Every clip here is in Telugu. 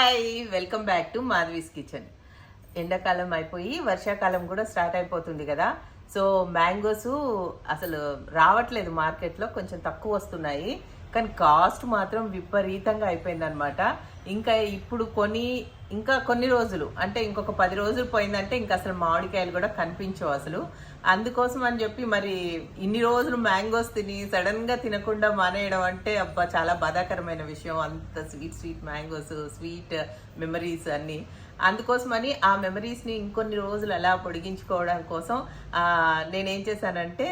Hi, welcome back to Madhavi's kitchen. ఎండాకాలం అయిపోయి వర్షాకాలం కూడా స్టార్ట్ అయిపోతుంది కదా. సో మ్యాంగోస్ అసలు రావట్లేదు మార్కెట్లో, కొంచెం తక్కువ వస్తున్నాయి, కానీ కాస్ట్ మాత్రం విపరీతంగా అయిపోయింది అనమాట. ఇప్పుడు ఇంకా కొన్ని రోజులు అంటే ఇంకొక 10 రోజులు పోయిందంటే ఇంకా అసలు మామిడికాయలు కూడా కనిపించవు అసలు. అందుకోసం అని చెప్పి మరి ఇన్ని రోజులు మ్యాంగోస్ తిని సడన్ గా తినకుండా మానేయడం అంటే అబ్బా చాలా బాధాకరమైన విషయం. అంత sweet sweet mangoes, sweet memories అన్ని. అందుకోసమని ఆ మెమరీస్ని ఇంకొన్ని రోజులు అలా పొడిగించుకోవడం కోసం నేనేం చేశానంటే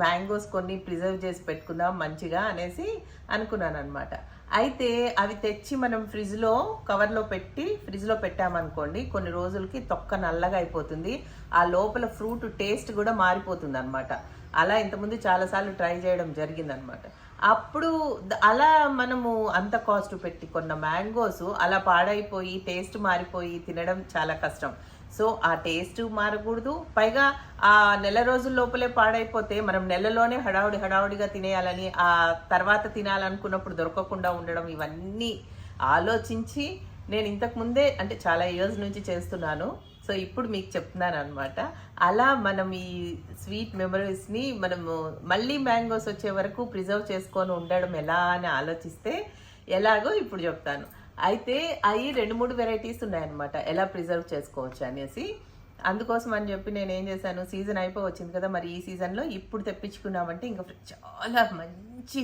మ్యాంగోస్ కొన్ని ప్రిజర్వ్ చేసి పెట్టుకుందాం మంచిగా అనేసి అనుకున్నాను అనమాట. అయితే అవి తెచ్చి మనం ఫ్రిడ్జ్లో కవర్లో పెట్టి ఫ్రిడ్జ్లో పెట్టామనుకోండి, కొన్ని రోజులకి తొక్క నల్లగా అయిపోతుంది, ఆ లోపల ఫ్రూట్ టేస్ట్ కూడా మారిపోతుంది అనమాట. అలా ఇంతకుముందు చాలాసార్లు ట్రై చేయడం జరిగిందనమాట. అప్పుడు అలా మనము అంత కాస్ట్ పెట్టి కొన్న మ్యాంగోస్ అలా పాడైపోయి టేస్ట్ మారిపోయి తినడం చాలా కష్టం. సో ఆ టేస్ట్ మారకూడదు, పైగా ఆ నెల రోజుల లోపలే పాడైపోతే మనం నెలలోనే హడావుడిగా తినేయాలని, ఆ తర్వాత తినాలనుకున్నప్పుడు దొరకకుండా ఉండడం, ఇవన్నీ ఆలోచించి నేను ఇంతకు ముందే అంటే చాలా ఇయర్స్ నుంచి చేస్తున్నాను. సో ఇప్పుడు మీకు చెప్తున్నాను అనమాట. అలా మనం ఈ స్వీట్ మెమరీస్ని మనము మళ్ళీ మ్యాంగోస్ వచ్చే వరకు ప్రిజర్వ్ చేసుకొని ఉండడం ఎలా అని ఆలోచిస్తే ఎలాగో ఇప్పుడు చెప్తాను. అయితే అవి 2-3 వెరైటీస్ ఉన్నాయన్నమాట ఎలా ప్రిజర్వ్ చేసుకోవచ్చు అనేసి. అందుకోసం అని చెప్పి నేను ఏం చేశాను, సీజన్ అయిపోయి వచ్చింది కదా, మరి ఈ సీజన్లో ఇప్పుడు తెప్పించుకున్నామంటే ఇంకా చాలా మంచి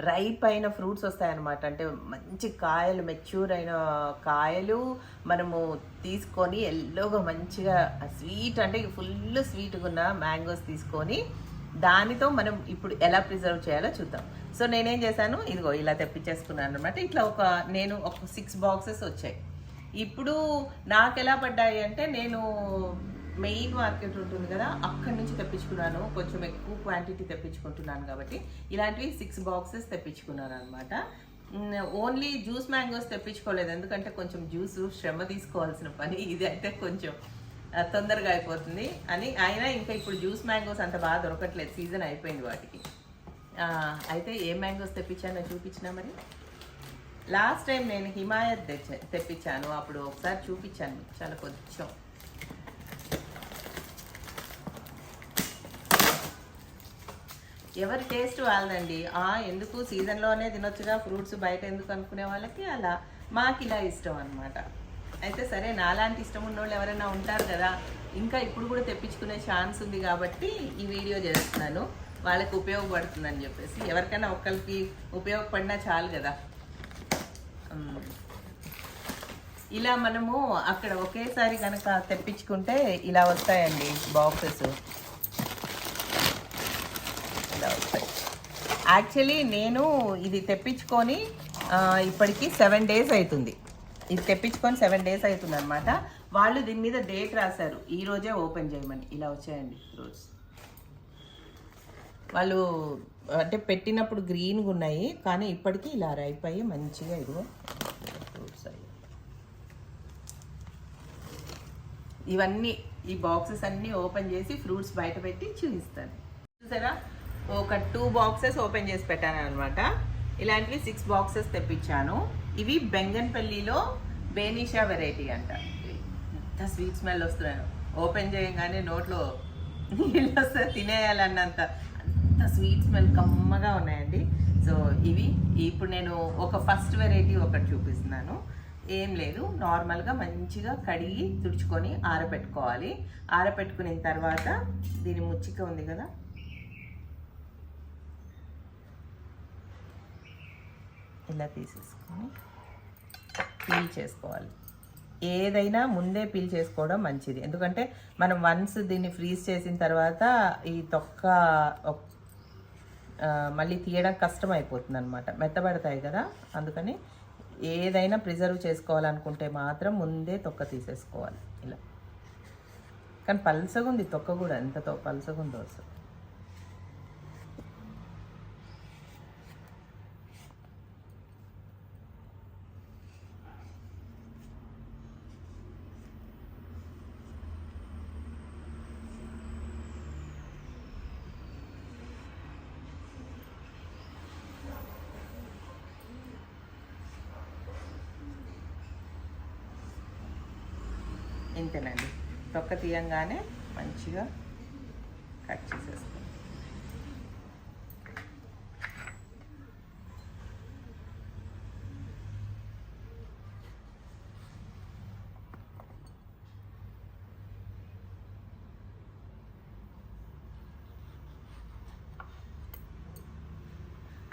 రైప్ అయిన ఫ్రూట్స్ వస్తాయన్నమాట. అంటే మంచి కాయలు, మెచ్యూర్ అయిన కాయలు మనము తీసుకొని ఎల్లోగా మంచిగా స్వీట్ అంటే ఫుల్ స్వీట్గా ఉన్న మ్యాంగోస్ తీసుకొని దానితో మనం ఇప్పుడు ఎలా ప్రిజర్వ్ చేయాలో చూద్దాం. సో నేనేం చేశాను, ఇదిగో ఇలా తెప్పించేసుకున్నాను అనమాట. ఇట్లా నేను ఒక 6 బాక్సెస్ వచ్చాయి. ఇప్పుడు నాకు ఎలా పడ్డాయి అంటే, నేను మెయిన్ మార్కెట్ ఉంటుంది కదా, అక్కడి నుంచి తెప్పించుకున్నాను. కొంచెం ఎక్కువ క్వాంటిటీ తెప్పించుకుంటున్నాను కాబట్టి ఇలాంటివి 6 బాక్సెస్ తెప్పించుకున్నాను అనమాట. ఓన్లీ జ్యూస్ మ్యాంగోస్ తెప్పించుకోలేదు, ఎందుకంటే కొంచెం జ్యూస్ శ్రమ తీసుకోవాల్సిన పని, ఇది అయితే కొంచెం తొందరగా అయిపోతుంది అని. అయినా ఇంకా ఇప్పుడు జ్యూస్ మ్యాంగోస్ అంత బాగా దొరకట్లేదు, సీజన్ అయిపోయింది వాటికి. అయితే ఏ మ్యాంగోస్ తెప్పించానో చూపించినా. మరి లాస్ట్ టైం నేను హిమాయత్ తెప్పించాను, అప్పుడు ఒకసారి చూపించాను చాలా కొంచెం. ఎవరి టేస్ట్ వాళ్ళదండి. ఎందుకు సీజన్లోనే తినొచ్చుగా ఫ్రూట్స్, బయట ఎందుకు అనుకునే వాళ్ళకి అలా, మాకు ఇలా ఇష్టం అనమాట. అయితే సరే, నాలాంటి ఇష్టం ఉన్న వాళ్ళు ఎవరైనా ఉంటారు కదా, ఇంకా ఇప్పుడు కూడా తెప్పించుకునే ఛాన్స్ ఉంది కాబట్టి ఈ వీడియో చేస్తున్నాను, వాళ్ళకి ఉపయోగపడుతుందని చెప్పేసి. ఎవరికైనా ఒక్కరికి ఉపయోగపడినా చాలు కదా. ఇలా మనము అక్కడ ఒకేసారి కనుక తెప్పించుకుంటే ఇలా వస్తాయండి బాక్సెస్, ఇలా వస్తాయి. యాక్చువల్లీ నేను ఇది తెప్పించుకొని ఇప్పటికి 7 డేస్ అవుతుంది. ఇది తెప్పించుకొని 7 డేస్ అవుతుంది అనమాట. వాళ్ళు దీని మీద డేట్ రాశారు, ఈ రోజే ఓపెన్ చేయమని. ఇలా వచ్చాయండి ఫ్రూట్స్. వాళ్ళు అంటే పెట్టినప్పుడు గ్రీన్గా ఉన్నాయి, కానీ ఇప్పటికీ ఇలా రైప్ అయ్యి మంచిగా ఇదిగో ఫ్రూట్స్ అయ్యి. ఇవన్నీ ఈ బాక్సెస్ అన్నీ ఓపెన్ చేసి ఫ్రూట్స్ బయట పెట్టి చూపిస్తాను. చూసారా, ఒక 2 బాక్సెస్ ఓపెన్ చేసి పెట్టాను అనమాట. ఇలాంటివి 6 బాక్సెస్ తెప్పించాను. ఇవి బెంగన్పల్లిలో బేనిషా వెరైటీ అంట. ఎంత స్వీట్ స్మెల్ వస్తున్నాను, ఓపెన్ చేయగానే నోట్లో నీళ్ళు వస్తే తినేయాలన్నంత అంత స్వీట్ స్మెల్, కమ్మగా ఉన్నాయండి. సో ఇవి ఇప్పుడు నేను ఒక ఫస్ట్ వెరైటీ ఒకటి చూపిస్తున్నాను. ఏం లేదు, నార్మల్గా మంచిగా కడిగి తుడుచుకొని ఆరబెట్టుకోవాలి. ఆరబెట్టుకున్న తర్వాత దీని ముచ్చిక ఉంది కదా, ఇలా తీసేసుకొని పీల్ చేసుకోవాలి. ఏదైనా ముందే పీల్ చేసుకోవడం మంచిది, ఎందుకంటే మనం వన్స్ దీన్ని ఫ్రీజ్ చేసిన తర్వాత ఈ తొక్క మళ్ళీ తీయడం కష్టం అయిపోతుంది అనమాట, మెత్తబడతాయి కదా. అందుకని ఏదైనా ప్రిజర్వ్ చేసుకోవాలనుకుంటే మాత్రం ముందే తొక్క తీసేసుకోవాలి ఇలా. కానీ పల్సగా ఉంది తొక్క కూడా, ఎంత పల్సగా ఉందో అసలు. ఇంతేనండి, తొక్క తీయంగానే మంచిగా కట్ చేసేస్తాం.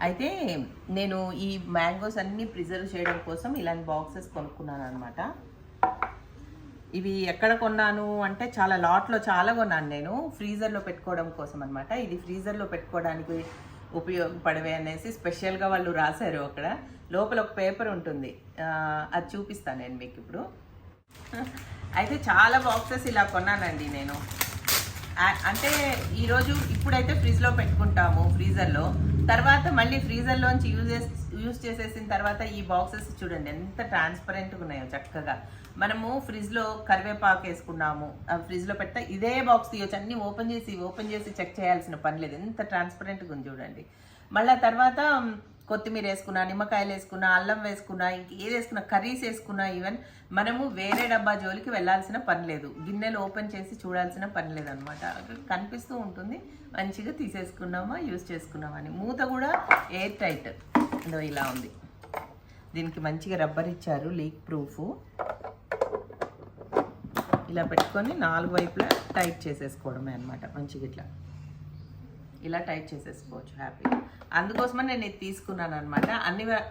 అయితే నేను ఈ మ్యాంగోస్ అన్నీ ప్రిజర్వ్ చేయడం కోసం ఇలాంటి బాక్సెస్ కొనుక్కున్నాను అనమాట. ఇవి ఎక్కడ కొన్నాను అంటే చాలా లాట్లో చాలా కొన్నాను నేను, ఫ్రీజర్లో పెట్టుకోవడం కోసం అనమాట. ఇది ఫ్రీజర్లో పెట్టుకోవడానికి ఉపయోగపడవే అనేసి స్పెషల్గా వాళ్ళు రాశారు. అక్కడ లోపల ఒక పేపర్ ఉంటుంది, అది చూపిస్తాను నేను మీకు ఇప్పుడు. అయితే చాలా బాక్సెస్ ఇలా కొన్నానండి నేను. అంటే ఈరోజు ఇప్పుడైతే ఫ్రిడ్జ్లో పెట్టుకుంటాము ఫ్రీజర్లో, తర్వాత మళ్ళీ ఫ్రీజర్లోంచి యూజ్ చేసేసిన తర్వాత ఈ బాక్సెస్ చూడండి ఎంత ట్రాన్స్పరెంట్గా ఉన్నాయో చక్కగా. మనము ఫ్రిడ్జ్లో కరివేపాకు వేసుకున్నాము, ఫ్రిడ్జ్లో పెట్టా ఇదే బాక్స్ తీయొచ్చు, అన్నీ ఓపెన్ చేసి చెక్ చేయాల్సిన పని లేదు, ఎంత ట్రాన్స్పరెంట్గా ఉంది చూడండి. మళ్ళీ తర్వాత కొత్తిమీర వేసుకున్నా, నిమ్మకాయలు వేసుకున్నా, అల్లం వేసుకున్నా, ఇంకేది వేసుకున్నా, కర్రీస్ వేసుకున్నా, ఈవెన్ మనము వేరే డబ్బా జోలికి వెళ్ళాల్సిన పని లేదు, గిన్నెలు ఓపెన్ చేసి చూడాల్సిన పని లేదు అనమాట. కనిపిస్తూ ఉంటుంది, మంచిగా తీసేసుకున్నామా యూజ్ చేసుకున్నామా అని. మూత కూడా ఎయిర్ టైట్ ఇలా ఉంది. దీనికి మంచిగా రబ్బర్ ఇచ్చారు, లీక్ ప్రూఫ్. ఇలా పెట్టుకొని 4 వైపులా టైట్ చేసేసుకోవడమే అనమాట. మంచిగా ఇలా టైట్ చేసేసుకోవచ్చు హ్యాపీగా. అందుకోసమని నేను ఇది తీసుకున్నాను అనమాట.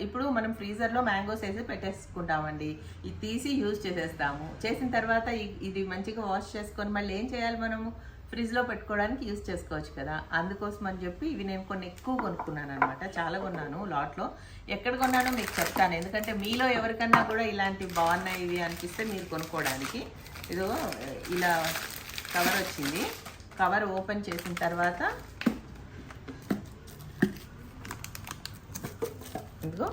ఇప్పుడు మనం ఫ్రీజర్లో మ్యాంగోస్ వేసి పెట్టేసుకుంటామండి, ఇది తీసి యూజ్ చేసేస్తాము. చేసిన తర్వాత ఇది మంచిగా వాష్ చేసుకొని మళ్ళీ ఏం చేయాలి, మనము ఫ్రిడ్జ్లో పెట్టుకోవడానికి యూజ్ చేసుకోవచ్చు కదా. అందుకోసం అని చెప్పి ఇవి నేను కొన్ని ఎక్కువ కొనుక్కున్నాను అనమాట. చాలా కొన్నాను లాట్లో. ఎక్కడ కొన్నానో మీకు చెప్తాను, ఎందుకంటే మీలో ఎవరికన్నా కూడా ఇలాంటివి బాగున్నాయి ఇవి అనిపిస్తే మీరు కొనుక్కోవడానికి. ఇదో ఇలా కవర్ వచ్చింది. కవర్ ఓపెన్ చేసిన తర్వాత ఇదిగో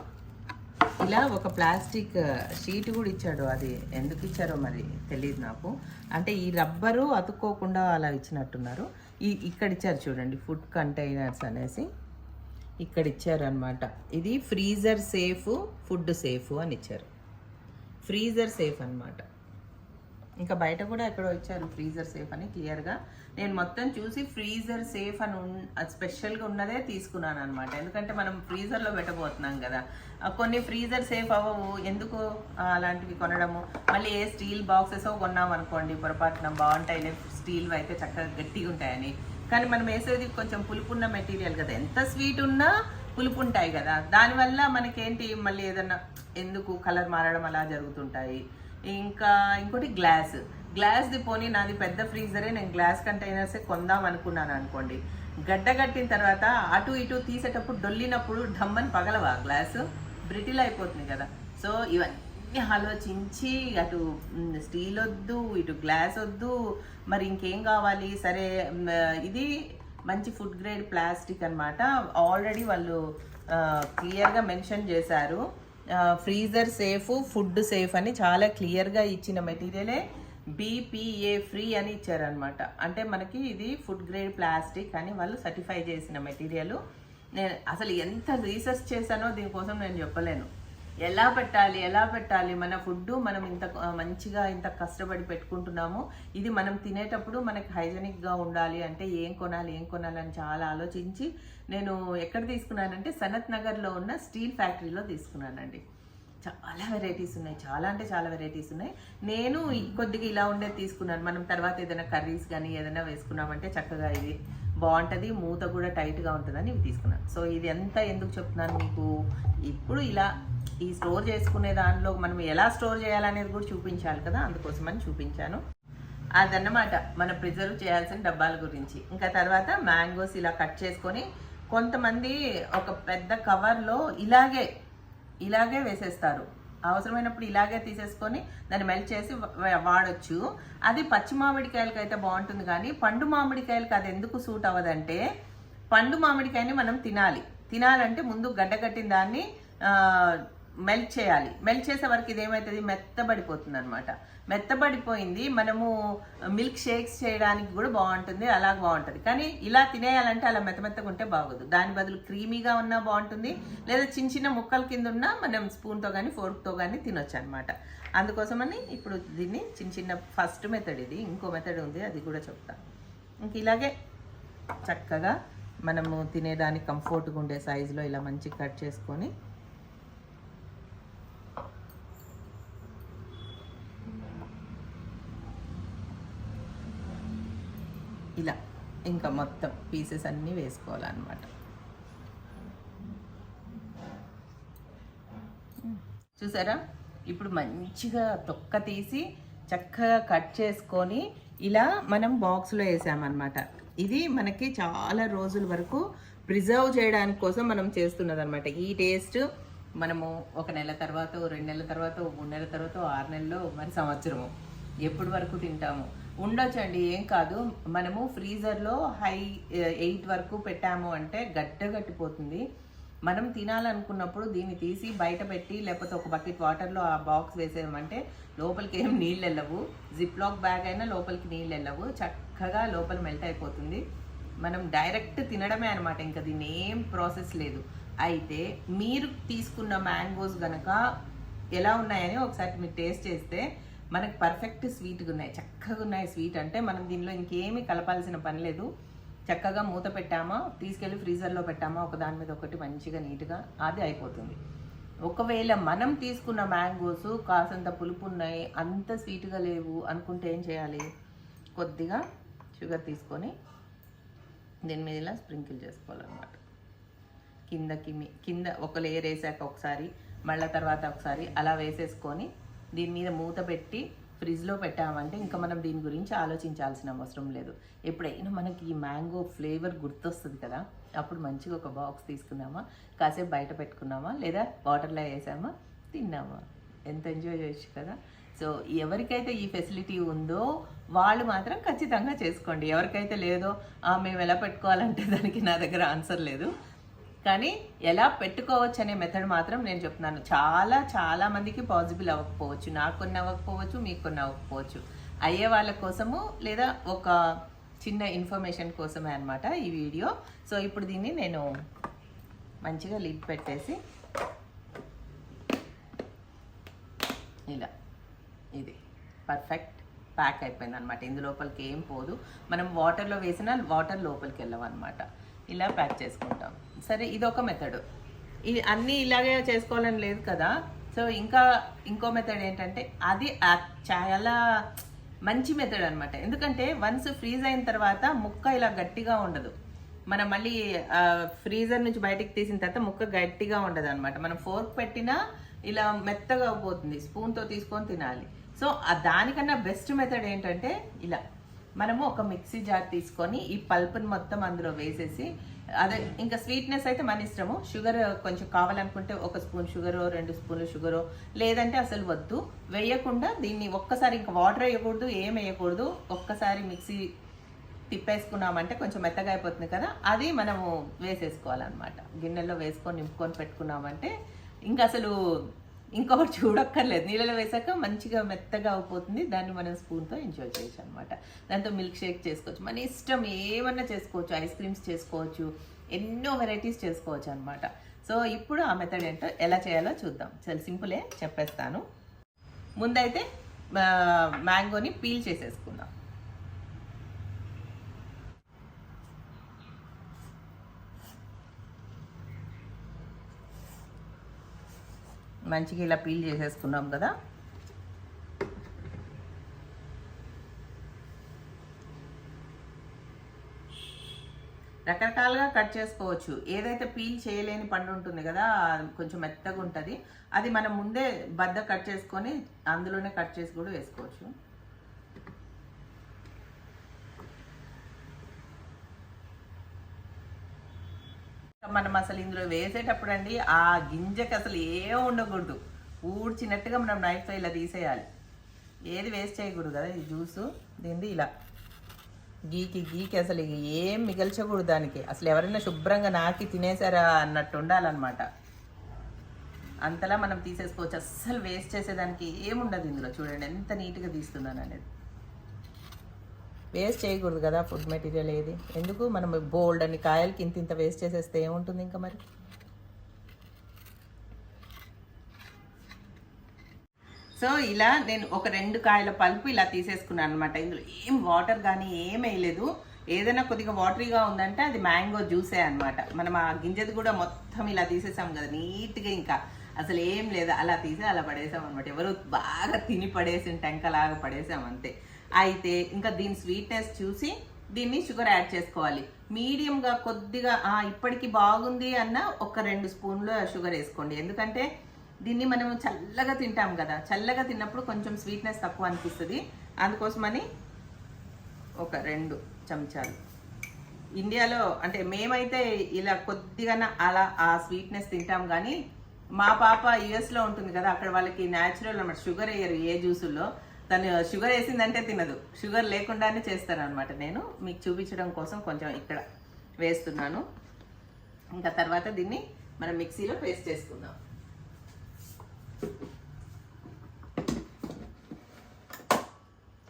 ఇలా ఒక ప్లాస్టిక్ షీట్ కూడా ఇచ్చాడు. అది ఎందుకు ఇచ్చారో మరి తెలియదు నాకు. అంటే ఈ రబ్బరు అతుక్కోకుండా అలా ఇచ్చినట్టున్నారు. ఇక్కడ ఇచ్చారు చూడండి, ఫుడ్ కంటైనర్స్ అనేసి ఇక్కడ ఇచ్చారు అనమాట. ఇది ఫ్రీజర్ సేఫ్, ఫుడ్ సేఫ్ అని ఇచ్చారు. ఫ్రీజర్ సేఫ్ అనమాట. ఇంకా బయట కూడా ఎక్కడో ఇచ్చారు ఫ్రీజర్ సేఫ్ అని క్లియర్గా. నేను మొత్తం చూసి ఫ్రీజర్ సేఫ్ అని స్పెషల్గా ఉన్నదే తీసుకున్నాను అనమాట. ఎందుకంటే మనం ఫ్రీజర్లో పెట్టబోతున్నాం కదా, కొన్ని ఫ్రీజర్ సేఫ్ అవ్వవు, ఎందుకు అలాంటివి కొనడము. మళ్ళీ ఏ స్టీల్ బాక్సెస్ కొన్నాం అనుకోండి పొరపాటున, బాగుంటాయి స్టీల్ అయితే చక్కగా గట్టిగా ఉంటాయని. కానీ మనం వేసేది కొంచెం పులుపున్న మెటీరియల్ కదా, ఎంత స్వీట్ ఉన్నా పులుపు ఉంటాయి కదా, దానివల్ల మనకేంటి మళ్ళీ ఏదన్నా ఎందుకు కలర్ మారడం అలా జరుగుతుంటాయి. ఇంకా ఇంకోటి గ్లాస్ది పోనీ నాది పెద్ద ఫ్రీజరే, నేను గ్లాస్ కంటైనర్సే కొందాం అనుకున్నాను అనుకోండి. గడ్డ కట్టిన తర్వాత అటు ఇటు తీసేటప్పుడు డొల్లినప్పుడు ఢమ్మని పగలవా గ్లాసు, బ్రిటిల్ అయిపోతుంది కదా. సో ఇవన్నీ ఆలోచించి అటు స్టీల్ వద్దు, ఇటు గ్లాస్ వద్దు, మరి ఇంకేం కావాలి. సరే ఇది మంచి ఫుడ్ గ్రేడ్ ప్లాస్టిక్ అనమాట. ఆల్రెడీ వాళ్ళు క్లియర్గా మెన్షన్ చేశారు, ఫ్రీజర్ సేఫ్, ఫుడ్ సేఫ్ అని చాలా క్లియర్గా ఇచ్చిన మెటీరియలే. BPA ఫ్రీ అని ఇచ్చారనమాట. అంటే మనకి ఇది ఫుడ్ గ్రేడ్ ప్లాస్టిక్ అని వాళ్ళు సర్టిఫై చేసిన మెటీరియల్. నేను అసలు ఎంత రీసెర్చ్ చేశానో దీనికోసం నేను చెప్పలేను. ఎలా పెట్టాలి మన ఫుడ్, మనం ఇంత మంచిగా ఇంత కష్టపడి పెట్టుకుంటున్నాము, ఇది మనం తినేటప్పుడు మనకి హైజెనిక్గా ఉండాలి అంటే ఏం కొనాలి అని చాలా ఆలోచించి నేను ఎక్కడ తీసుకున్నానంటే సనత్ నగర్లో ఉన్న స్టీల్ ఫ్యాక్టరీలో తీసుకున్నానండి. చాలా వెరైటీస్ ఉన్నాయి, చాలా అంటే చాలా వెరైటీస్ ఉన్నాయి. నేను కొద్దిగా ఇలా ఉండేది తీసుకున్నాను. మనం తర్వాత ఏదైనా కర్రీస్ కానీ ఏదైనా వేసుకున్నామంటే చక్కగా ఇది బాగుంటుంది, మూత కూడా టైట్గా ఉంటుందని ఇవి తీసుకున్నాను. సో ఇది ఎంత ఎందుకు చెప్తున్నాను మీకు, ఇప్పుడు ఇలా ఈ స్టోర్ చేసుకునే దానిలో మనం ఎలా స్టోర్ చేయాలనేది కూడా చూపించాలి కదా, అందుకోసమని చూపించాను. అదన్నమాట మన ప్రిజర్వ్ చేయాల్సిన డబ్బాల గురించి. ఇంకా తర్వాత మ్యాంగోస్ ఇలా కట్ చేసుకొని, కొంతమంది ఒక పెద్ద కవర్లో ఇలాగే వేసేస్తారు, అవసరమైనప్పుడు ఇలాగే తీసేసుకొని దాన్ని మెల్ట్ చేసి వాడచ్చు. అది పచ్చి మామిడికాయలకి అయితే బాగుంటుంది, కానీ పండు మామిడికాయలకి అది ఎందుకు సూట్ అవ్వదంటే, పండు మామిడికాయని మనం తినాలంటే ముందు గడ్డకట్టిన దాన్ని మెల్ట్ చేయాలి. మెల్ట్ చేసే వరకు ఇది ఏమవుతుంది, మెత్తబడిపోతుంది అనమాట. మెత్తబడిపోయింది. మనము మిల్క్ షేక్స్ చేయడానికి కూడా బాగుంటుంది, అలా బాగుంటుంది. కానీ ఇలా తినేయాలంటే అలా మెత్తగా ఉంటే బాగోదు. దాని బదులు క్రీమీగా ఉన్నా బాగుంటుంది, లేదా చిన్న చిన్న ముక్కల కింద ఉన్నా మనం స్పూన్తో కానీ ఫోర్క్తో కానీ తినొచ్చు అనమాట. అందుకోసమని ఇప్పుడు దీన్ని చిన్న చిన్న ఫస్ట్ మెథడ్ ఇది. ఇంకో మెథడ్ ఉంది, అది కూడా చెప్తాను. ఇంక ఇలాగే చక్కగా మనము తినేదానికి కంఫర్ట్గా ఉండే సైజులో ఇలా మంచిగా కట్ చేసుకొని ఇలా ఇంకా మొత్తం పీసెస్ అన్నీ వేసుకోవాలన్నమాట. చూసారా, ఇప్పుడు మంచిగా తొక్క తీసి చక్కగా కట్ చేసుకొని ఇలా మనం బాక్స్లో వేసామన్నమాట. ఇది మనకి చాలా రోజుల వరకు ప్రిజర్వ్ చేయడానికి కోసం మనం చేస్తున్నది అనమాట. ఈ టేస్ట్ మనము 1 నెల తర్వాత, 2 నెలల తర్వాత, 3 నెలల తర్వాత, 6 నెలల్లో, మరి సంవత్సరము ఎప్పటి వరకు తింటాము ఉండొచ్చండి. ఏం కాదు, మనము ఫ్రీజర్లో హై 8 వరకు పెట్టాము అంటే గట్టిపోతుంది. మనం తినాలనుకున్నప్పుడు దీన్ని తీసి బయట పెట్టి, లేకపోతే ఒక బకెట్ వాటర్లో ఆ బాక్స్ వేసేయమంటే లోపలికి ఏం నీళ్ళు వెళ్ళవు. జిప్ లాక్ బ్యాగ్ అయినా లోపలికి నీళ్ళు వెళ్ళవు, చక్కగా లోపల మెల్ట్ అయిపోతుంది. మనం డైరెక్ట్ తినడమే అనమాట, ఇంకా దీన్ని ఏం ప్రాసెస్ లేదు. అయితే మీరు తీసుకున్న మ్యాంగోస్ గనక ఎలా ఉన్నాయని ఒకసారి మీరు టేస్ట్ చేస్తే మనకు పర్ఫెక్ట్ స్వీట్గా ఉన్నాయి, చక్కగా ఉన్నాయి. స్వీట్ అంటే మనం దీనిలో ఇంకేమీ కలపాల్సిన పని లేదు. చక్కగా మూత పెట్టామా, తీసుకెళ్ళి ఫ్రీజర్లో పెట్టామా, ఒకదాని మీద ఒకటి మంచిగా నీట్గా అది అయిపోతుంది. ఒకవేళ మనం తీసుకున్న మ్యాంగోస్ కాసంత పులుపు ఉన్నాయి, అంత స్వీట్గా లేవు అనుకుంటే ఏం చేయాలి, కొద్దిగా షుగర్ తీసుకొని దీని మీద ఇలా స్ప్రింకిల్ చేసుకోవాలన్నమాట. కింద ఒక లేయర్ వేసాక ఒకసారి, మళ్ళీ తర్వాత ఒకసారి అలా వేసేసుకొని దీని మీద మూత పెట్టి ఫ్రిడ్జ్లో పెట్టామంటే ఇంకా మనం దీని గురించి ఆలోచించాల్సిన అవసరం లేదు. ఎప్పుడైనా మనకి ఈ మ్యాంగో ఫ్లేవర్ గుర్తొస్తుంది కదా, అప్పుడు మంచిగా ఒక బాక్స్ తీసుకున్నామా, కాసేపు బయట పెట్టుకున్నామా, లేదా వాటర్లో వేసామా, తిన్నామా, ఎంత ఎంజాయ్ చేయొచ్చు కదా. సో ఎవరికైతే ఈ ఫెసిలిటీ ఉందో వాళ్ళు మాత్రం ఖచ్చితంగా చేసుకోండి. ఎవరికైతే లేదో మేము ఎలా పెట్టుకోవాలంటే దానికి నా దగ్గర ఆన్సర్ లేదు. కానీ ఎలా పెట్టుకోవచ్చు అనే మెథడ్ మాత్రం నేను చెప్తున్నాను. చాలా మందికి పాసిబుల్ అవ్వకపోవచ్చు, నాకు కొన్ని అవ్వకపోవచ్చు, మీకు కొన్ని అవ్వకపోవచ్చు. అయ్యే వాళ్ళ కోసము లేదా ఒక చిన్న ఇన్ఫర్మేషన్ కోసమే అనమాట ఈ వీడియో. సో ఇప్పుడు దీన్ని నేను మంచిగా లిడ్ పెట్టేసి ఇలా, ఇది పర్ఫెక్ట్ ప్యాక్ అయిపోయింది అనమాట. ఇందు లోపలికి ఏం పోదు. మనం వాటర్లో వేసినా వాటర్ లోపలికి వెళ్ళవన్నమాట. ఇలా ప్యాక్ చేసుకుంటాం. సరే, ఇదొక మెథడ్. ఇది అన్నీ ఇలాగే చేసుకోవాలని లేదు కదా. సో ఇంకో మెథడ్ ఏంటంటే అది చాలా మంచి మెథడ్ అనమాట. ఎందుకంటే వన్స్ ఫ్రీజ్ అయిన తర్వాత ముక్క ఇలా గట్టిగా ఉండదు. మనం మళ్ళీ ఫ్రీజర్ నుంచి బయటికి తీసిన తర్వాత ముక్క గట్టిగా ఉండదు అనమాట. మనం ఫోర్క్ పెట్టినా ఇలా మెత్తగా పోతుంది, స్పూన్తో తీసుకొని తినాలి. సో దానికన్నా బెస్ట్ మెథడ్ ఏంటంటే ఇలా మనము ఒక మిక్సీ జార్ తీసుకొని ఈ పల్ప్ని మొత్తం అందులో వేసేసి, అదే ఇంకా స్వీట్నెస్ అయితే మన ఇష్టము. షుగర్ కొంచెం కావాలనుకుంటే 1 స్పూన్ షుగరో 2 స్పూన్లు షుగరో, లేదంటే అసలు వద్దు. వేయకుండా దీన్ని ఒక్కసారి, ఇంకా వాటర్ వేయకూడదు, ఏం వేయకూడదు, ఒక్కసారి మిక్సీ తిప్పేసుకున్నామంటే కొంచెం మెత్తగా అయిపోతుంది కదా, అది మనము వేసేసుకోవాలన్నమాట. గిన్నెల్లో వేసుకొని నింపుకొని పెట్టుకున్నామంటే ఇంకా అసలు ఇంకొకటి చూడక్కర్లేదు. నీళ్ళలో వేసాక మంచిగా మెత్తగా అయిపోతుంది. దాన్ని మనం స్పూన్తో ఎంజాయ్ చేయొచ్చు అనమాట. దాంతో మిల్క్ షేక్ చేసుకోవచ్చు, మన ఇష్టం ఏమన్నా చేసుకోవచ్చు, ఐస్ క్రీమ్స్ చేసుకోవచ్చు, ఎన్నో వెరైటీస్ చేసుకోవచ్చు అనమాట. సో ఇప్పుడు ఆ మెథడ్ ఏంటో ఎలా చేయాలో చూద్దాం. చాలా సింపులే, చెప్పేస్తాను. ముందైతే మ్యాంగోని పీల్ చేసేసుకుందాం. మంచిగా ఇలా పీల్ చేసేసుకున్నాం కదా. రకరకాలుగా కట్ చేసుకోవచ్చు. ఏదైతే పీల్ చేయలేని పండు ఉంటుంది కదా, కొంచెం మెత్తగా ఉంటుంది, అది మనం ముందే బద్ద కట్ చేసుకొని అందులోనే కట్ చేసి కూడా వేసుకోవచ్చు. మనం అసలు ఇందులో వేసేటప్పుడు అండి ఆ గింజకి అసలు ఏం ఉండకూడదు, ఊడ్చినట్టుగా మనం నైఫ్తో ఇలా తీసేయాలి. ఏది వేస్ట్ చేయకూడదు కదా. ఈ జ్యూసు దీన్ని ఇలా గీకి అసలు ఏం మిగల్చకూడదు దానికి. అసలు ఎవరైనా శుభ్రంగా నాకి తినేసారా అన్నట్టు ఉండాలన్నమాట. అంతలా మనం తీసేసుకోవచ్చు. అస్సలు వేస్ట్ చేసేదానికి ఏముండదు ఇందులో. చూడండి ఎంత నీట్గా తీస్తున్నాను అనేది. వేస్ట్ చేయకూడదు కదా ఫుడ్ మెటీరియల్ ఏది. ఎందుకు మనం బోల్డ్ అని కాయలకి ఇంత వేస్ట్ చేసేస్తే ఏముంటుంది ఇంకా మరి. సో ఇలా నేను ఒక 2 కాయల పల్పు ఇలా తీసేసుకున్నాను అనమాట. ఇందులో ఏం వాటర్ కానీ ఏం వేయలేదు. ఏదైనా కొద్దిగా వాటరీగా ఉందంటే అది మ్యాంగో జ్యూసే అనమాట. మనం ఆ గింజది కూడా మొత్తం ఇలా తీసేసాం కదా నీట్గా, ఇంకా అసలు ఏం లేదు, అలా తీసి అలా పడేసాం అనమాట. ఎవరు బాగా తిని పడేసిన టెంకలాగా పడేసాం అంతే. అయితే ఇంకా దీని స్వీట్నెస్ చూసి దీన్ని షుగర్ యాడ్ చేసుకోవాలి. మీడియంగా కొద్దిగా ఇప్పటికి బాగుంది అన్న ఒక 2 స్పూన్లు షుగర్ వేసుకోండి. ఎందుకంటే దీన్ని మనం చల్లగా తింటాం కదా, చల్లగా తిన్నప్పుడు కొంచెం స్వీట్నెస్ తక్కువ అనిపిస్తుంది. అందుకోసమని ఒక 2 చెంచాలు. ఇండియాలో అంటే మేమైతే ఇలా కొద్దిగా అలా ఆ స్వీట్నెస్ తింటాం, కానీ మా పాప యుఎస్లో ఉంటుంది కదా, అక్కడ వాళ్ళకి న్యాచురల్ అన్నమాట, షుగర్ వేయరు ఏ జ్యూసుల్లో. తను షుగర్ వేసిందంటే తినదు, షుగర్ లేకుండానే చేస్తాను అనమాట. నేను మీకు చూపించడం కోసం కొంచెం ఇక్కడ వేస్తున్నాను. ఇంకా తర్వాత దీన్ని మనం మిక్సీలో పేస్ట్ చేసుకుందాం.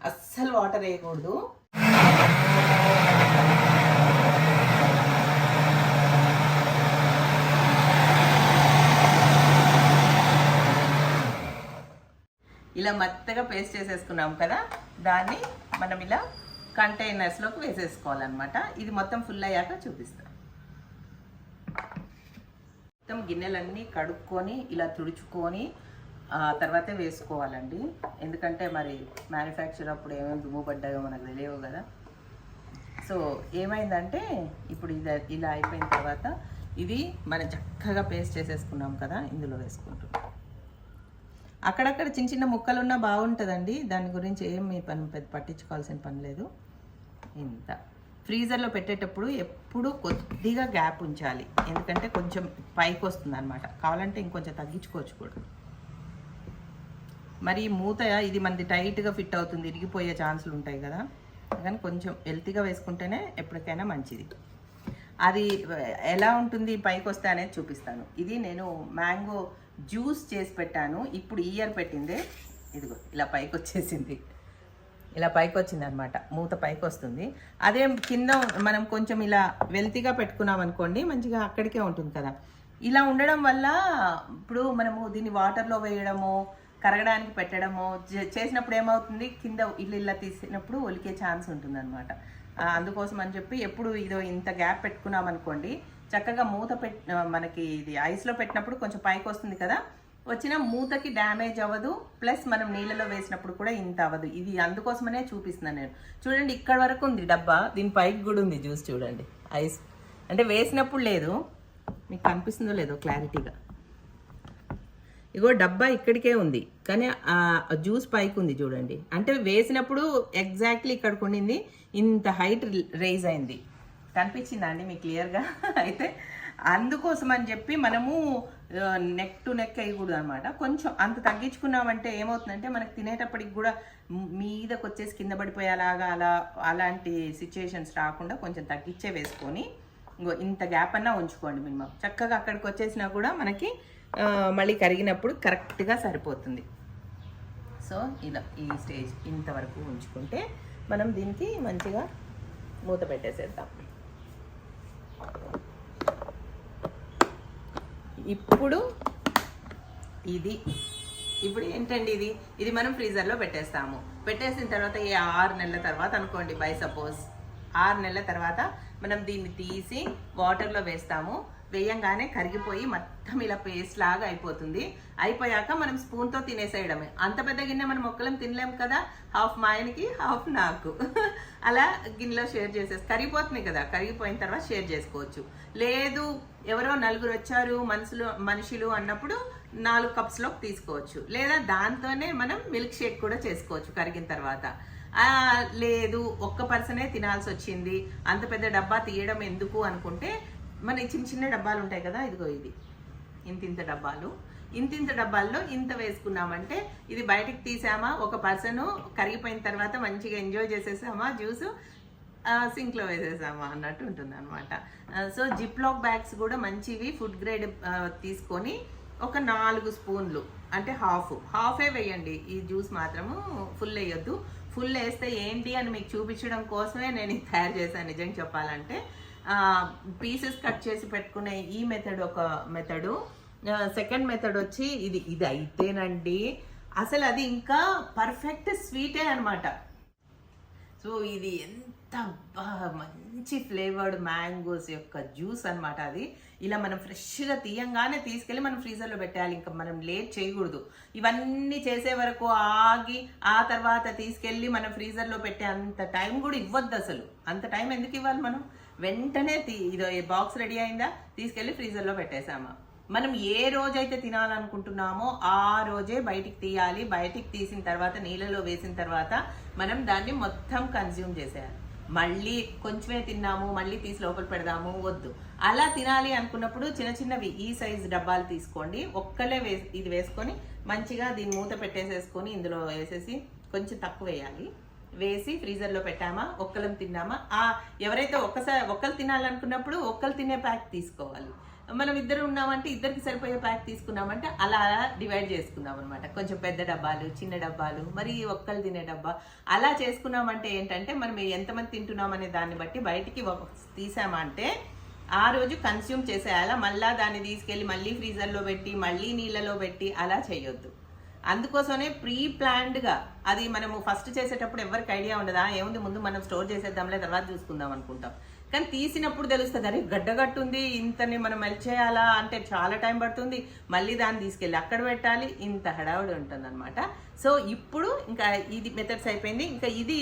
అస్సలు వాటర్ వేయకూడదు. ఇలా మెత్తగా పేస్ట్ చేసేసుకున్నాం కదా, దాన్ని మనం ఇలా కంటైనర్స్లోకి వేసేసుకోవాలన్నమాట. ఇది మొత్తం ఫుల్ అయ్యాక చూపిస్తాం. మొత్తం గిన్నెలన్నీ కడుక్కొని ఇలా తుడుచుకొని తర్వాతే వేసుకోవాలండి. ఎందుకంటే మరి మ్యానుఫ్యాక్చర్ అప్పుడు ఏమేమి దుమ్ము పడ్డాయో మనకు తెలియవు కదా. సో ఏమైందంటే ఇప్పుడు ఇది ఇలా అయిపోయిన తర్వాత ఇది మనం చక్కగా పేస్ట్ చేసేసుకున్నాం కదా, ఇందులో వేసుకుంటున్నాం. అక్కడక్కడ చిన్న చిన్న ముక్కలు ఉన్నా బాగుంటుందండి, దాని గురించి ఏమి పట్టించుకోవాల్సిన పని లేదు. ఇంత ఫ్రీజర్లో పెట్టేటప్పుడు ఎప్పుడు కొద్దిగా గ్యాప్ ఉంచాలి, ఎందుకంటే కొంచెం పైకి వస్తుంది అనమాట. కావాలంటే ఇంకొంచెం తగ్గించుకోవచ్చు కూడా. మరి మూత ఇది మనది టైట్గా ఫిట్ అవుతుంది, ఇరిగిపోయే ఛాన్సులు ఉంటాయి కదా, కానీ కొంచెం హెల్తీగా వేసుకుంటేనే ఎప్పటికైనా మంచిది. అది ఎలా ఉంటుంది పైకి వస్తే అనేది చూపిస్తాను. ఇది నేను మ్యాంగో జ్యూస్ చేసి పెట్టాను, ఇప్పుడు ఈ ఇయర్ పెట్టిందే. ఇదిగో ఇలా పైకి వచ్చేసింది, ఇలా పైకి వచ్చింది అనమాట, మూత పైకి వస్తుంది. అదే కింద మనం కొంచెం ఇలా వెల్తీగా పెట్టుకున్నాం అనుకోండి, మంచిగా అక్కడికే ఉంటుంది కదా. ఇలా ఉండడం వల్ల ఇప్పుడు మనము దీన్ని వాటర్లో వేయడము, కరగడానికి పెట్టడము చేసినప్పుడు ఏమవుతుంది, కింద ఇలా తీసినప్పుడు ఒలికే ఛాన్స్ ఉంటుంది అనమాట. అందుకోసం అని చెప్పి ఎప్పుడు ఇదో ఇంత గ్యాప్ పెట్టుకున్నాం అనుకోండి, చక్కగా మూత మనకి ఇది ఐస్లో పెట్టినప్పుడు కొంచెం పైకి వస్తుంది కదా, వచ్చిన మూతకి డ్యామేజ్ అవ్వదు, ప్లస్ మనం నీళ్ళలో వేసినప్పుడు కూడా ఇంత అవ్వదు. ఇది అందుకోసమనే చూపిస్తున్నాను నేను. చూడండి ఇక్కడ వరకు ఉంది డబ్బా, దీని పైకి కూడా ఉంది జ్యూస్. చూడండి ఐస్ అంటే వేసినప్పుడు లేదు, మీకు కనిపిస్తుందో లేదో క్లారిటీగా. ఇగో డబ్బా ఇక్కడికే ఉంది, కానీ ఆ జ్యూస్ పైకి ఉంది చూడండి. అంటే వేసినప్పుడు ఎగ్జాక్ట్లీ ఇక్కడికి ఉండింది, ఇంత హైట్ రైజ్ అయింది. కనిపించిందా అండి మీకు క్లియర్గా? అయితే అందుకోసం అని చెప్పి మనము నెక్ టు నెక్ వేయకూడదు అనమాట. కొంచెం అంత తగ్గించుకున్నామంటే ఏమవుతుందంటే మనకు తినేటప్పటికి కూడా మీదకి వచ్చేసి కింద పడిపోయేలాగా అలాంటి సిచ్యుయేషన్స్ రాకుండా కొంచెం తగ్గించే వేసుకొని ఇంత గ్యాప్ అన్నా ఉంచుకోండి మినిమం. చక్కగా అక్కడికి వచ్చేసినా కూడా మనకి మళ్ళీ కరిగినప్పుడు కరెక్ట్గా సరిపోతుంది. సో ఇలా ఈ స్టేజ్ ఇంతవరకు ఉంచుకుంటే మనం దీనికి మంచిగా మూత పెట్టేసేద్దాం. ఇప్పుడు ఏంటండి ఇది మనం ఫ్రీజర్లో పెట్టేస్తాము. పెట్టేసిన తర్వాత ఈ 6 నెలల తర్వాత అనుకోండి, బై సపోజ్ 6 నెలల తర్వాత మనం దీన్ని తీసి వాటర్లో వేస్తాము. వేయంగానే కరిగిపోయి మొత్తం ఇలా పేస్ట్ లాగా అయిపోతుంది. అయిపోయాక మనం స్పూన్తో తినేసేయడమే. అంత పెద్ద గిన్నె మనం ఒక్కలం తినలేము కదా, హాఫ్ మా ఆయనకి హాఫ్ నాకు, అలా గిన్నెలో షేర్ చేసేసి కరిగిపోతుంది కదా, కరిగిపోయిన తర్వాత షేర్ చేసుకోవచ్చు. లేదు ఎవరో 4 వచ్చారు మనుషులు అన్నప్పుడు 4 కప్స్లోకి తీసుకోవచ్చు. లేదా దాంతోనే మనం మిల్క్ షేక్ కూడా చేసుకోవచ్చు కరిగిన తర్వాత. లేదు ఒక్క పర్సనే తినాల్సి వచ్చింది, అంత పెద్ద డబ్బా తీయడం ఎందుకు అనుకుంటే మన చిన్న చిన్న డబ్బాలు ఉంటాయి కదా, ఇదిగో ఇది ఇంత డబ్బాల్లో ఇంత వేసుకున్నామంటే ఇది బయటికి తీసామా, ఒక పర్సను కరిగిపోయిన తర్వాత మంచిగా ఎంజాయ్ చేసేసామా జ్యూసు, సింక్లో వేసేసామా అన్నట్టు ఉంటుంది అనమాట. సో జిప్ లాక్ బ్యాగ్స్ కూడా మంచివి ఫుడ్ గ్రేడ్ తీసుకొని ఒక 4 స్పూన్లు అంటే హాఫే వేయండి. ఈ జ్యూస్ మాత్రము ఫుల్ వేయొద్దు. ఫుల్ వేస్తే ఏంటి అని మీకు చూపించడం కోసమే నేను ఇది తయారు చేశాను. నిజంగా చెప్పాలంటే పీసెస్ కట్ చేసి పెట్టుకునే ఈ మెథడ్ ఒక మెథడు. సెకండ్ మెథడ్ వచ్చి ఇది అయితేనండి అసలు అది ఇంకా పర్ఫెక్ట్ స్వీటే అనమాట. సో ఇది ఎంత మంచి ఫ్లేవర్డ్ మ్యాంగోస్ యొక్క జ్యూస్ అనమాట. అది ఇలా మనం ఫ్రెష్గా తీయంగానే తీసుకెళ్ళి మనం ఫ్రీజర్లో పెట్టాలి. ఇంకా మనం లేట్ చేయకూడదు. ఇవన్నీ చేసే వరకు ఆగి ఆ తర్వాత తీసుకెళ్ళి మనం ఫ్రీజర్లో పెట్టే అంత టైం కూడా ఇవ్వద్దు అసలు. అంత టైం ఎందుకు ఇవ్వాలి? మనం వెంటనే ఇదో బాక్స్ రెడీ అయిందా, తీసుకెళ్ళి ఫ్రీజర్లో పెట్టేసామా. మనం ఏ రోజైతే తినాలనుకుంటున్నామో ఆ రోజే బయటికి తీయాలి. బయటికి తీసిన తర్వాత నీళ్ళలో వేసిన తర్వాత మనం దాన్ని మొత్తం కన్జ్యూమ్ చేసేయాలి. మళ్ళీ కొంచెమే తిన్నాము మళ్ళీ తీసి లోపల పెడదాము వద్దు. అలా తినాలి అనుకున్నప్పుడు చిన్న చిన్నవి ఈ సైజు డబ్బాలు తీసుకోండి. ఒక్కలే ఇది వేసుకొని మంచిగా దీన్ని మూత పెట్టేసేసుకొని ఇందులో వేసేసి కొంచెం తక్కువ వేయాలి. వేసి ఫ్రీజర్లో పెట్టామా, ఒక్కలం తిన్నామా. ఎవరైతే ఒక్కరు తినాలనుకున్నప్పుడు ఒక్కరు తినే ప్యాక్ తీసుకోవాలి. మనం ఇద్దరు ఉన్నామంటే ఇద్దరికి సరిపోయే ప్యాక్ తీసుకున్నామంటే అలా డివైడ్ చేసుకుందాం అనమాట. కొంచెం పెద్ద డబ్బాలు, చిన్న డబ్బాలు, మరి ఒక్కరు తినే డబ్బా అలా చేసుకున్నామంటే ఏంటంటే మనం ఎంతమంది తింటున్నామనే దాన్ని బట్టి బయటికి తీసామంటే ఆ రోజు కన్స్యూమ్ చేసేయాలా. మళ్ళీ దాన్ని తీసుకెళ్ళి మళ్ళీ ఫ్రీజర్లో పెట్టి మళ్ళీ నీళ్ళలో పెట్టి అలా చేయొద్దు. అందుకోసమే ప్రీ ప్లాన్డ్గా అది మనము ఫస్ట్ చేసేటప్పుడు ఎవరికి ఐడియా ఉండదా, ఏముంది ముందు మనం స్టోర్ చేసేద్దాంలే తర్వాత చూసుకుందాం అనుకుంటాం. కానీ తీసినప్పుడు తెలుస్తుంది, అరే గడ్డగట్టుంది, ఇంతని మనం మెల్ట్ చేయాలా అంటే చాలా టైం పడుతుంది. మళ్ళీ దాన్ని తీసుకెళ్ళి అక్కడ పెట్టాలి, ఇంత హడావుడి ఉంటుంది అనమాట. సో ఇప్పుడు ఇంకా ఇది మెథడ్స్ అయిపోయింది. ఇంకా ఇది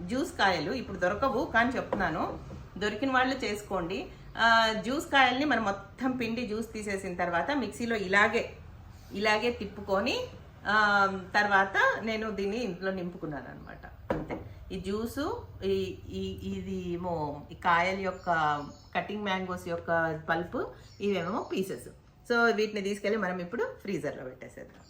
జ్యూస్ కాయలు ఇప్పుడు దొరకవు కానీ చెప్తున్నాను, దొరికిన వాళ్ళు చేసుకోండి. జ్యూస్ కాయల్ని మనం మొత్తం పిండి జ్యూస్ తీసేసిన తర్వాత మిక్సీలో ఇలాగే తిప్పుకొని తర్వాత నేను దీన్ని ఇంట్లో నింపుకున్నాను అనమాట. అంతే. ఈ జ్యూసు ఇది ఏమో ఈ కాయల యొక్క కటింగ్ మ్యాంగోస్ యొక్క పల్పు, ఇవేమో పీసెస్. సో వీటిని తీసుకెళ్ళి మనం ఇప్పుడు ఫ్రీజర్లో పెట్టేసేద్దాం.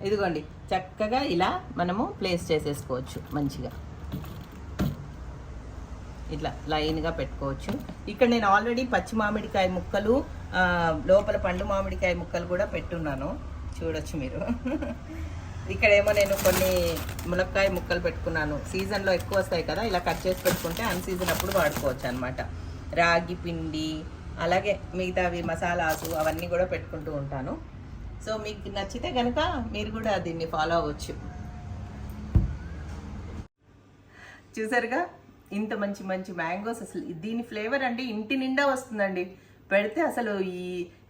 ఇదిగోండి చక్కగా ఇలా మనము ప్లేస్ చేసేసుకోవచ్చు. మంచిగా ఇట్లా లైన్గా పెట్టుకోవచ్చు. ఇక్కడ నేను ఆల్రెడీ పచ్చి మామిడికాయ ముక్కలు, లోపల పండు మామిడికాయ ముక్కలు కూడా పెట్టున్నాను, చూడొచ్చు మీరు. ఇక్కడేమో నేను కొన్ని ములక్కాయ ముక్కలు పెట్టుకున్నాను. సీజన్లో ఎక్కువ వస్తాయి కదా, ఇలా కట్ చేసి పెట్టుకుంటే అన్సీజన్ అప్పుడు వాడుకోవచ్చు అనమాట. రాగి పిండి అలాగే మిగతావి మసాలాసు అవన్నీ కూడా పెట్టుకుంటూ ఉంటాను. సో మీకు నచ్చితే కనుక మీరు కూడా దీన్ని ఫాలో అవ్వచ్చు. చూసారుగా ఇంత మంచి మంచి మ్యాంగోస్. అసలు దీని ఫ్లేవర్ అంటే ఇంటి నిండా వస్తుందండి. పెడితే అసలు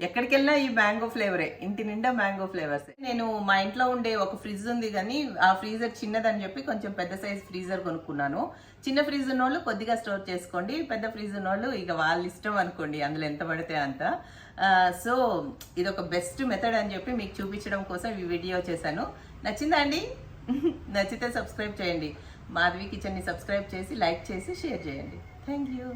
ఎక్కడికి వెళ్ళినా ఈ మ్యాంగో ఫ్లేవరే, ఇంటి నిండా మ్యాంగో ఫ్లేవర్స్. నేను మా ఇంట్లో ఉండే ఒక ఫ్రిడ్జ్ ఉంది కానీ ఆ ఫ్రీజర్ చిన్నదని చెప్పి కొంచెం పెద్ద సైజ్ ఫ్రీజర్ కొనుక్కున్నాను. చిన్న ఫ్రిడ్జ్ ఉన్నోళ్ళు కొద్దిగా స్టోర్ చేసుకోండి, పెద్ద ఫ్రిడ్జ్ ఉన్నోళ్ళు ఇక వాళ్ళ ఇష్టం అనుకోండి, అందులో ఎంత పడితే అంత. సో ఇది ఒక బెస్ట్ మెథడ్ అని చెప్పి మీకు చూపించడం కోసం ఈ వీడియో చేశాను. నచ్చిందా అండి? నచ్చితే సబ్స్క్రైబ్ చేయండి. మాధవి కిచెన్ని సబ్స్క్రైబ్ చేసి లైక్ చేసి షేర్ చేయండి. Thank you.